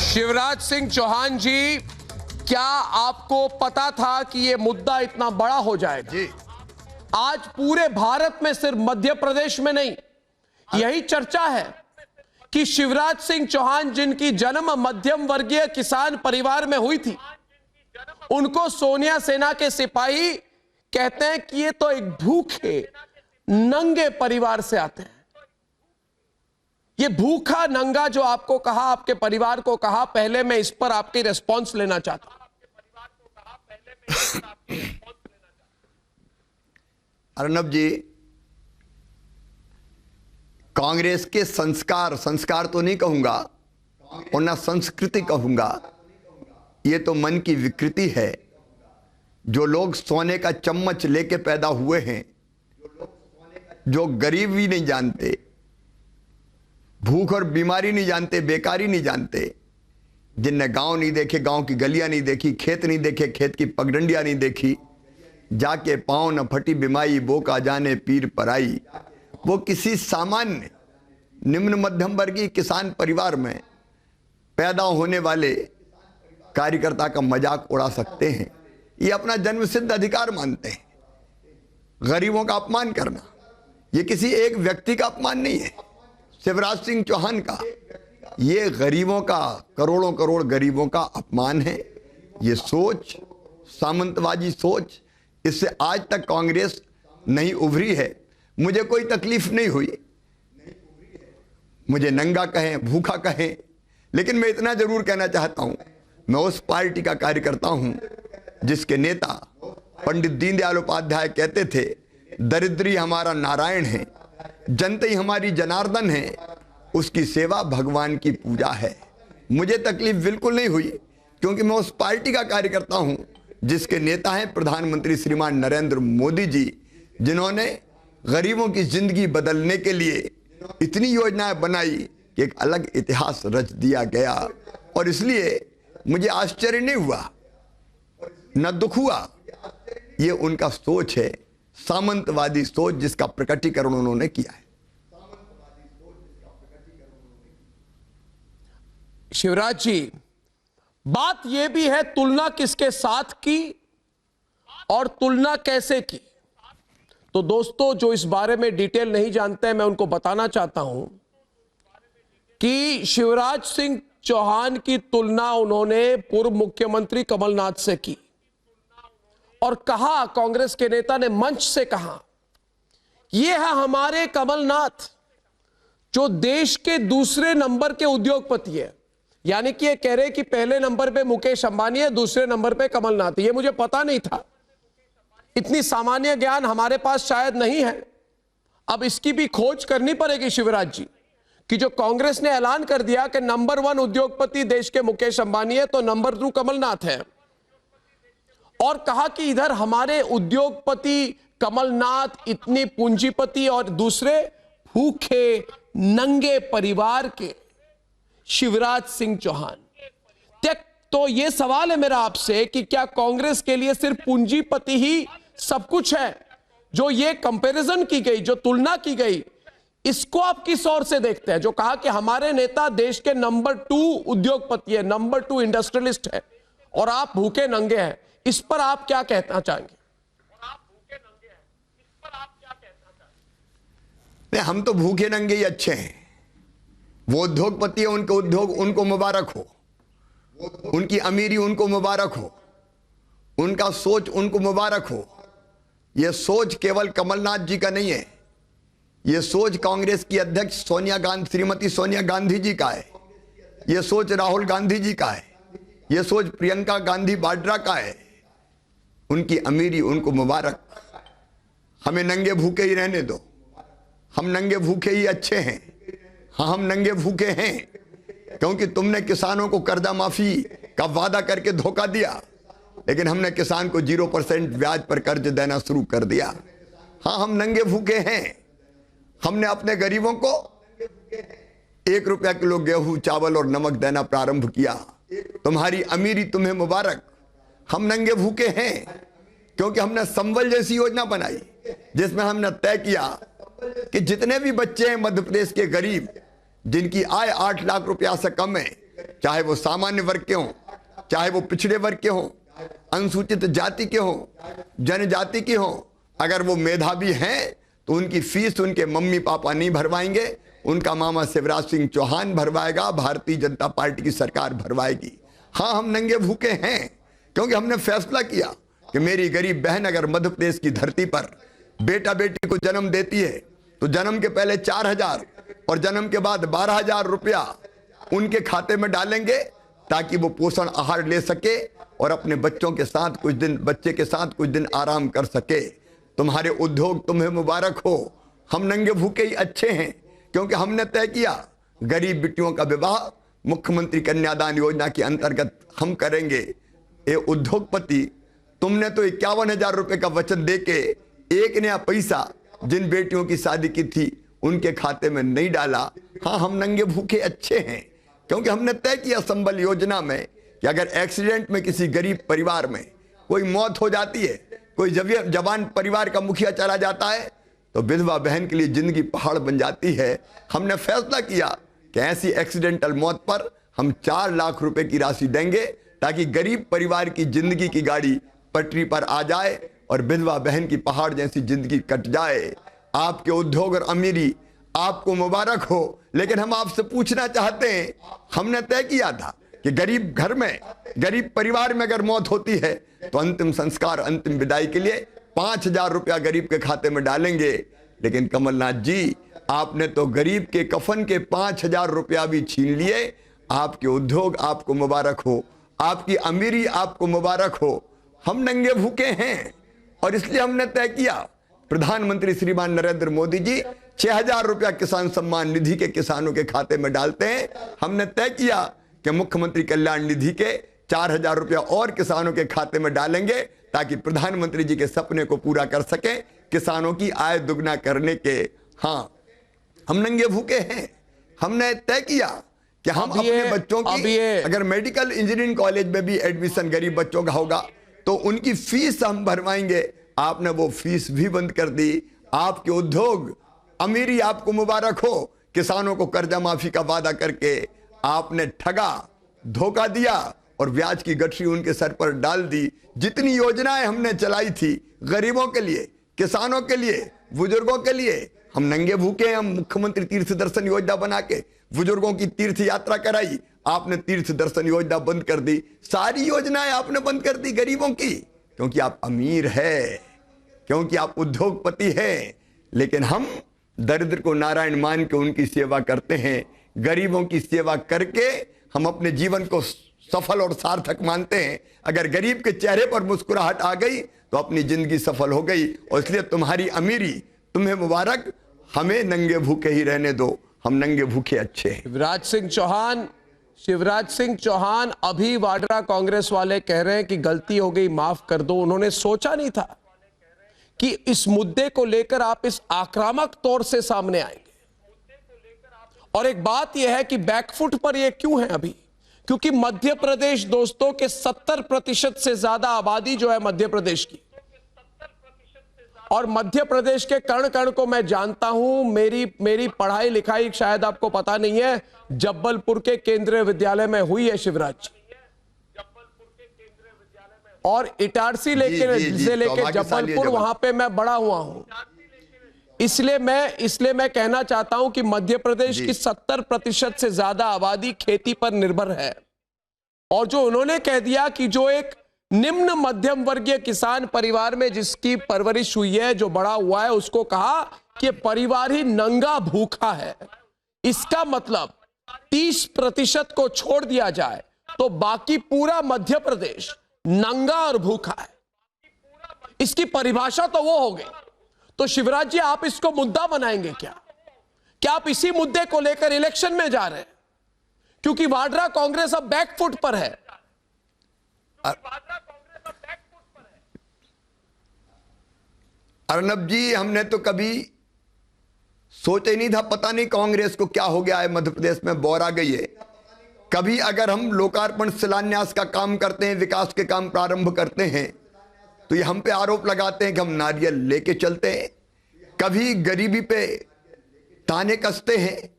शिवराज सिंह चौहान जी, क्या आपको पता था कि यह मुद्दा इतना बड़ा हो जाएगा? जी। आज पूरे भारत में, सिर्फ मध्य प्रदेश में नहीं, यही चर्चा है कि शिवराज सिंह चौहान, जिनकी जन्म मध्यम वर्गीय किसान परिवार में हुई थी, उनको सोनिया सेना के सिपाही कहते हैं कि ये तो एक भूखे नंगे परिवार से आते हैं। ये भूखा नंगा जो आपको कहा, आपके परिवार को कहा, पहले मैं इस पर आपकी रिस्पॉन्स लेना चाहता हूं। अर्नब जी, कांग्रेस के संस्कार तो नहीं कहूंगा और ना संस्कृति कहूंगा, ये तो मन की विकृति है। जो लोग सोने का चम्मच लेके पैदा हुए हैं, जो गरीबी नहीं जानते, भूख और बीमारी नहीं जानते, बेकारी नहीं जानते, जिनने गांव नहीं देखे, गांव की गलियां नहीं देखी, खेत नहीं देखे, खेत की पगडंडियां नहीं देखी, जाके पांव न फटी बीमाई, बो का जाने पीर पराई, वो किसी सामान्य निम्न मध्यम वर्गीय किसान परिवार में पैदा होने वाले कार्यकर्ता का मजाक उड़ा सकते हैं। ये अपना जन्मसिद्ध अधिकार मानते हैं। गरीबों का अपमान करना, ये किसी एक व्यक्ति का अपमान नहीं है, शिवराज सिंह चौहान का, ये गरीबों का, करोड़ों करोड़ गरीबों का अपमान है। ये सोच, सामंतवादी सोच, इससे आज तक कांग्रेस नहीं उभरी है। मुझे कोई तकलीफ नहीं हुई, मुझे नंगा कहें, भूखा कहें, लेकिन मैं इतना जरूर कहना चाहता हूं, मैं उस पार्टी का कार्यकर्ता हूं जिसके नेता पंडित दीनदयाल उपाध्याय कहते थे, दरिद्री हमारा नारायण है, जनता ही हमारी जनार्दन है, उसकी सेवा भगवान की पूजा है। मुझे तकलीफ बिल्कुल नहीं हुई, क्योंकि मैं उस पार्टी का कार्यकर्ता हूं जिसके नेता हैं प्रधानमंत्री श्रीमान नरेंद्र मोदी जी, जिन्होंने गरीबों की जिंदगी बदलने के लिए इतनी योजनाएं बनाई कि एक अलग इतिहास रच दिया गया। और इसलिए मुझे आश्चर्य नहीं हुआ, न दुख हुआ। ये उनका सोच है, सामंतवादी सोच, जिसका प्रकटीकरण उन्होंने किया है। शिवराज जी, बात यह भी है, तुलना किसके साथ की और तुलना कैसे की। तो दोस्तों, जो इस बारे में डिटेल नहीं जानते हैं, मैं उनको बताना चाहता हूं कि शिवराज सिंह चौहान की तुलना उन्होंने पूर्व मुख्यमंत्री कमलनाथ से की और कहा, कांग्रेस के नेता ने मंच से कहा, यह है हमारे कमलनाथ, जो देश के दूसरे नंबर के उद्योगपति है। यानी कि ये कह रहे कि पहले नंबर पे मुकेश अंबानी है, दूसरे नंबर पे कमलनाथ। ये मुझे पता नहीं था, इतनी सामान्य ज्ञान हमारे पास शायद नहीं है। अब इसकी भी खोज करनी पड़ेगी शिवराज जी, कि जो कांग्रेस ने ऐलान कर दिया कि नंबर 1 उद्योगपति देश के मुकेश अंबानी है, तो नंबर 2 कमलनाथ है, और कहा कि इधर हमारे उद्योगपति कमलनाथ इतनी पूंजीपति और दूसरे भूखे नंगे परिवार के शिवराज सिंह चौहान। तो ये सवाल है मेरा आपसे कि क्या कांग्रेस के लिए सिर्फ पूंजीपति ही सब कुछ है? जो ये कंपैरिजन की गई, जो तुलना की गई, इसको आप किस ओर से देखते हैं? जो कहा कि हमारे नेता देश के नंबर 2 उद्योगपति है, नंबर 2 इंडस्ट्रियलिस्ट है, और आप भूखे नंगे हैं, इस पर आप क्या कहना चाहेंगे? नहीं, हम तो भूखे नंगे ही अच्छे हैं। वो उद्योगपति है, उनके उद्योग उनको मुबारक हो, उनकी अमीरी उनको मुबारक हो, उनका सोच उनको मुबारक हो। यह सोच केवल कमलनाथ जी का नहीं है, यह सोच कांग्रेस की अध्यक्ष श्रीमती सोनिया गांधी जी का है, यह सोच राहुल गांधी जी का है, यह सोच प्रियंका गांधी वाड्रा का है। उनकी अमीरी उनको मुबारक। हमें नंगे भूखे ही रहने दो, हम नंगे भूखे ही अच्छे हैं। हाँ, हम नंगे भूखे हैं क्योंकि तुमने किसानों को कर्जा माफी का वादा करके धोखा दिया, लेकिन हमने किसान को 0% ब्याज पर कर्ज देना शुरू कर दिया। हाँ, हम नंगे भूखे हैं। हमने अपने गरीबों को 1 रुपया किलो गेहूं, चावल और नमक देना प्रारंभ किया। तुम्हारी अमीरी तुम्हें मुबारक। हम नंगे भूखे हैं क्योंकि हमने संबल जैसी योजना बनाई, जिसमें हमने तय किया कि जितने भी बच्चे हैं मध्य प्रदेश के गरीब, जिनकी आय 8 लाख रुपया से कम है, चाहे वो सामान्य वर्ग के हों, चाहे वो पिछड़े वर्ग के हों, अनुसूचित जाति के हों, जनजाति के हों, अगर वो मेधावी हैं तो उनकी फीस उनके मम्मी पापा नहीं भरवाएंगे, उनका मामा शिवराज सिंह चौहान भरवाएगा, भारतीय जनता पार्टी की सरकार भरवाएगी। हाँ, हम नंगे भूखे हैं क्योंकि हमने फैसला किया कि मेरी गरीब बहन अगर मध्य प्रदेश की धरती पर बेटा बेटी को जन्म देती है तो जन्म के पहले 4,000 और जन्म के बाद 12,000 रुपया उनके खाते में डालेंगे ताकि वो पोषण आहार ले सके और अपने बच्चे के साथ कुछ दिन आराम कर सके। तुम्हारे उद्योग तुम्हें मुबारक हो। हम नंगे भूखे ही अच्छे हैं क्योंकि हमने तय किया गरीब बेटियों का विवाह मुख्यमंत्री कन्यादान योजना के अंतर्गत हम करेंगे। ये उद्योगपति, तुमने तो 51,000 रुपए का वचन देके एक नया पैसा जिन बेटियों की शादी की थी उनके खाते में नहीं डाला। हाँ, हम नंगे भूखे अच्छे हैं क्योंकि हमने तय किया संबल योजना में कि अगर एक्सीडेंट में किसी गरीब परिवार में कोई मौत हो जाती है, कोई जवान परिवार का मुखिया चला जाता है तो विधवा बहन के लिए जिंदगी पहाड़ बन जाती है। हमने फैसला किया कि ऐसी एक्सीडेंटल मौत पर हम 4 लाख रुपए की राशि देंगे ताकि गरीब परिवार की जिंदगी की गाड़ी पटरी पर आ जाए और विधवा बहन की पहाड़ जैसी जिंदगी कट जाए। आपके उद्योग और अमीरी आपको मुबारक हो, लेकिन हम आपसे पूछना चाहते हैं, हमने तय किया था कि गरीब घर में, गरीब परिवार में अगर मौत होती है तो अंतिम संस्कार, अंतिम विदाई के लिए 5,000 रुपया गरीब के खाते में डालेंगे। लेकिन कमलनाथ जी, आपने तो गरीब के कफन के 5,000 रुपया भी छीन लिए। आपके उद्योग आपको मुबारक हो, आपकी अमीरी आपको मुबारक हो। हम नंगे भूखे हैं और इसलिए हमने तय किया प्रधानमंत्री श्रीमान नरेंद्र मोदी जी 6,000 रुपया किसान सम्मान निधि के किसानों के खाते में डालते हैं। हमने तय किया कि मुख्यमंत्री कल्याण निधि के 4,000 रुपया और किसानों के खाते में डालेंगे ताकि प्रधानमंत्री जी के सपने को पूरा कर सके, किसानों की आय दुगना करने के। हाँ, हम नंगे भूखे हैं। हमने तय किया कि हम अपने बच्चों की अगर मेडिकल इंजीनियरिंग कॉलेज में भी एडमिशन गरीब बच्चों का होगा तो उनकी फीस हम भरवाएंगे। आपने वो फीस भी बंद कर दी। आपके उद्योग अमीरी आपको मुबारक हो। किसानों को कर्जा माफी का वादा करके आपने ठगा, धोखा दिया और ब्याज की गठरी उनके सर पर डाल दी। जितनी योजनाएं हमने चलाई थी गरीबों के लिए, किसानों के लिए, बुजुर्गों के लिए, हम नंगे भूखे हैं। हम मुख्यमंत्री तीर्थ दर्शन योजना बना के बुजुर्गों की तीर्थ यात्रा कराई, आपने तीर्थ दर्शन योजना बंद कर दी। सारी योजनाएं आपने बंद कर दी गरीबों की, क्योंकि आप अमीर है, क्योंकि आप उद्योगपति हैं। लेकिन हम दरिद्र को नारायण मान के उनकी सेवा करते हैं। गरीबों की सेवा करके हम अपने जीवन को सफल और सार्थक मानते हैं। अगर गरीब के चेहरे पर मुस्कुराहट आ गई तो अपनी जिंदगी सफल हो गई। और इसलिए तुम्हारी अमीरी तुम्हें मुबारक, हमें नंगे भूखे ही रहने दो। हम नंगे भूखे अच्छे हैं। शिवराज सिंह चौहान अभी वाड्रा कांग्रेस वाले कह रहे हैं कि गलती हो गई, माफ कर दो। उन्होंने सोचा नहीं था कि इस मुद्दे को लेकर आप इस आक्रामक तौर से सामने आएंगे। और एक बात यह है कि बैकफुट पर यह क्यों है अभी, क्योंकि मध्य प्रदेश दोस्तों के 70% से ज्यादा आबादी जो है मध्य प्रदेश की, और मध्य प्रदेश के कण कण को मैं जानता हूं। मेरी पढ़ाई लिखाई शायद आपको पता नहीं है, जब्बलपुर के केंद्रीय विद्यालय में हुई है शिवराज जी, और इटारसी से लेके जब्बलपुर वहां पे मैं बड़ा हुआ हूं। इसलिए मैं कहना चाहता हूं कि मध्य प्रदेश की 70% से ज्यादा आबादी खेती पर निर्भर है। और जो उन्होंने कह दिया कि जो एक निम्न मध्यम वर्गीय किसान परिवार में जिसकी परवरिश हुई है, जो बड़ा हुआ है, उसको कहा कि परिवार ही नंगा भूखा है। इसका मतलब 30% को छोड़ दिया जाए तो बाकी पूरा मध्य प्रदेश नंगा और भूखा है। इसकी परिभाषा तो वो हो गई। तो शिवराज जी, आप इसको मुद्दा बनाएंगे क्या आप इसी मुद्दे को लेकर इलेक्शन में जा रहे हैं? क्योंकि वाड्रा कांग्रेस अब बैकफुट पर है। अर्नब जी, हमने तो कभी सोचा ही नहीं था। पता नहीं कांग्रेस को क्या हो गया है, मध्य प्रदेश में बौर आ गई है। कभी अगर हम लोकार्पण शिलान्यास का काम करते हैं, विकास के काम प्रारंभ करते हैं, तो ये हम पे आरोप लगाते हैं कि हम नारियल लेके चलते हैं। कभी गरीबी पे ताने कसते हैं,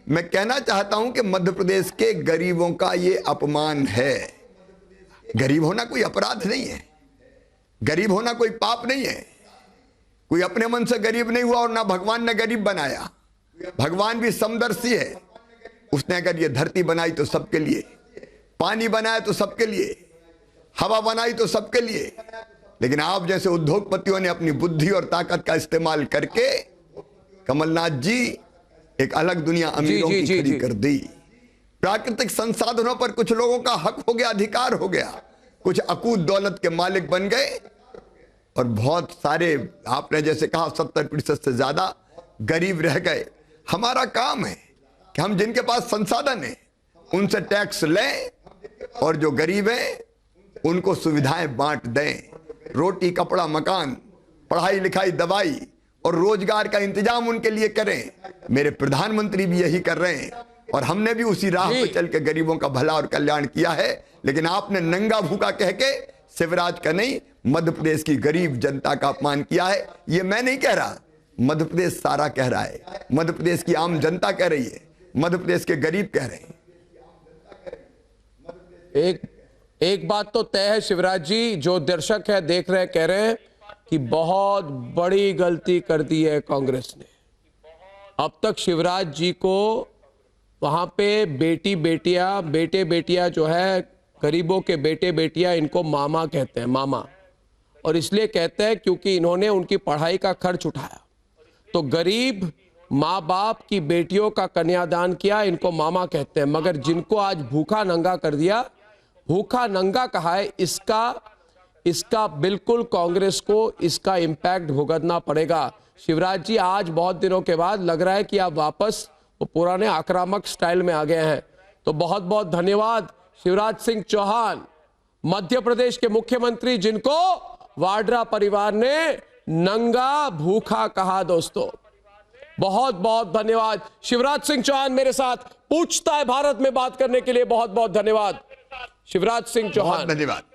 मैं कहना चाहता हूं कि मध्य प्रदेश के गरीबों का ये अपमान है। गरीब होना कोई अपराध नहीं है, गरीब होना कोई पाप नहीं है। कोई अपने मन से गरीब नहीं हुआ और ना भगवान ने गरीब बनाया। भगवान भी समदर्शी है। उसने अगर ये धरती बनाई तो सबके लिए, पानी बनाया तो सबके लिए, हवा बनाई तो सबके लिए। लेकिन आप जैसे उद्योगपतियों ने अपनी बुद्धि और ताकत का इस्तेमाल करके कमलनाथ जी एक अलग दुनिया अमीरों की खड़ी कर दी। प्राकृतिक संसाधनों पर कुछ लोगों का हक हो गया, अधिकार हो गया, कुछ अकूत दौलत के मालिक बन गए और बहुत सारे, आपने जैसे कहा 70% से ज्यादा गरीब रह गए। हमारा काम है कि हम जिनके पास संसाधन है उनसे टैक्स लें और जो गरीब हैं उनको सुविधाएं बांट दें। रोटी, कपड़ा, मकान, पढ़ाई लिखाई, दवाई और रोजगार का इंतजाम उनके लिए करें। मेरे प्रधानमंत्री भी यही कर रहे हैं और हमने भी उसी राह पर चल के गरीबों का भला और कल्याण किया है। लेकिन आपने नंगा भूखा कह के शिवराज का नहीं, मध्य प्रदेश की गरीब जनता का अपमान किया है। ये मैं नहीं कह रहा, मध्य प्रदेश सारा कह रहा है, मध्य प्रदेश की आम जनता कह रही है, मध्य प्रदेश के गरीब कह रहे हैं। एक बात तो तय है शिवराज जी, जो दर्शक है देख रहे हैं, कह रहे हैं कि बहुत बड़ी गलती कर दी है कांग्रेस ने। अब तक शिवराज जी को वहां पे बेटी बेटियां, बेटे बेटियां जो है, गरीबों के बेटे बेटियां, इनको मामा कहते हैं, मामा। और इसलिए कहते हैं क्योंकि इन्होंने उनकी पढ़ाई का खर्च उठाया। तो गरीब माँ बाप की बेटियों का कन्यादान किया, इनको मामा कहते हैं। मगर जिनको आज भूखा नंगा कर दिया, भूखा नंगा कहा है, इसका बिल्कुल कांग्रेस को इसका इंपैक्ट भुगतना पड़ेगा। शिवराज जी, आज बहुत दिनों के बाद लग रहा है कि आप वापस वो पुराने आक्रामक स्टाइल में आ गए हैं। तो बहुत बहुत धन्यवाद शिवराज सिंह चौहान, मध्य प्रदेश के मुख्यमंत्री, जिनको वाड्रा परिवार ने नंगा भूखा कहा। दोस्तों बहुत बहुत धन्यवाद। शिवराज सिंह चौहान मेरे साथ पूछता है भारत में बात करने के लिए। बहुत बहुत धन्यवाद शिवराज सिंह चौहान। धन्यवाद।